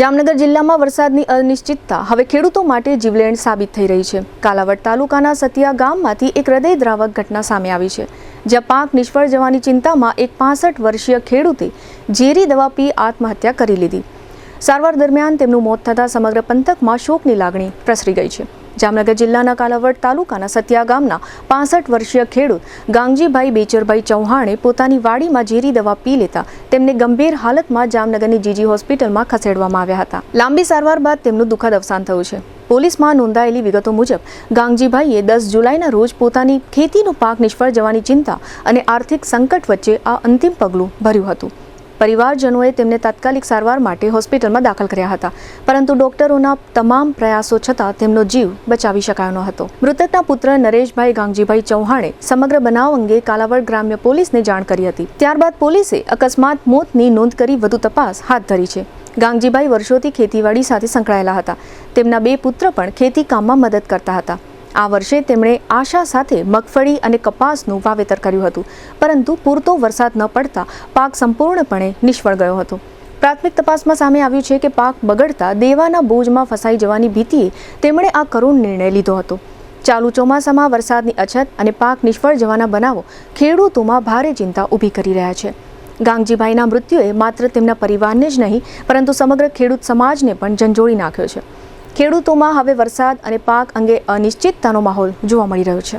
જામનગર જિલ્લામાં વરસાદની અનિશ્ચિતતા હવે ખેડૂતો માટે જીવલેણ સાબિત થઈ રહી છે। કાલાવડ તાલુકાના સતિયા ગામમાંથી એક હૃદયદ્રાવક ઘટના સામે આવી છે, જ્યાં પાક નિષ્ફળ જવાની ચિંતામાં એક 65 વર્ષીય ખેડૂતે ઝેરી દવા પી આત્મહત્યા કરી લીધી। સારવાર દરમિયાન તેમનું મોત થતાં સમગ્ર પંથકમાં શોકની લાગણી પ્રસરી ગઈ છે। જામનગર જિલ્લાના કાલાવડ તાલુકાના સતિયા ગામના 65 વર્ષીય ખેડૂત ગાંગજીભાઈ બેચરભાઈ ચૌહાણે પોતાની વાડીમાં ઝેરી દવા પી લેતા તેમને ગંભીર હાલતમાં જામનગરની જીજી હોસ્પિટલમાં ખસેડવામાં આવ્યા હતા। લાંબી સારવાર બાદ તેમનું દુઃખદ અવસાન થયું છે। પોલીસમાં નોંધાયેલી વિગતો મુજબ ગાંગજીભાઈએ 10 જુલાઈના રોજ પોતાની ખેતીનો પાક નિષ્ફળ જવાની ચિંતા અને આર્થિક સંકટ વચ્ચે આ અંતિમ પગલું ભર્યું હતું। પરિવારજનોએ તેમને તાત્કાલિક સારવાર માટે હોસ્પિટલમાં દાખલ કર્યા હતા, પરંતુ ડોક્ટરોના તમામ પ્રયાસો છતાં તેમનો જીવ બચાવી શકાયો ન હતો। મૃતકના પુત્ર નરેશભાઈ ગાંગજીભાઈ ચૌહાણે સમગ્ર બનાવ અંગે કાલાવડ ગ્રામ્ય પોલીસને જાણ કરી હતી। ત્યારબાદ પોલીસે અકસ્માત મોતની નોંધ કરી વધુ તપાસ હાથ ધરી છે। ગાંગજીભાઈ વર્ષોથી ખેતીવાડી સાથે સંકળાયેલા હતા। તેમના 2 પુત્ર પણ ખેતી કામમાં મદદ કરતા હતા। આ વર્ષે તેમણે આશા સાથે મગફળી અને કપાસનું વાવેતર કર્યું હતું, પરંતુ પૂરતો વરસાદ ન પડતા પાક સંપૂર્ણપણે નિષ્ફળ ગયો હતો। પ્રાથમિક તપાસમાં સામે આવ્યું છે કે પાક બગડતા દેવાના બોજમાં ફસાઈ જવાની ભીતિએ તેમણે આ કરુણ નિર્ણય લીધો હતો। ચાલુ ચોમાસામાં વરસાદની અછત અને પાક નિષ્ફળ જવાના બનાવો ખેડૂતોમાં ભારે ચિંતા ઊભી કરી રહ્યા છે। ગાંગજીભાઈના મૃત્યુએ માત્ર તેમના પરિવારને જ નહીં, પરંતુ સમગ્ર ખેડૂત સમાજને પણ ઝંઝોળી નાખ્યો છે। ખેડૂતોમાં હવે વરસાદ અને પાક અંગે અનિશ્ચિતતાનો માહોલ જોવા મળી રહ્યો છે।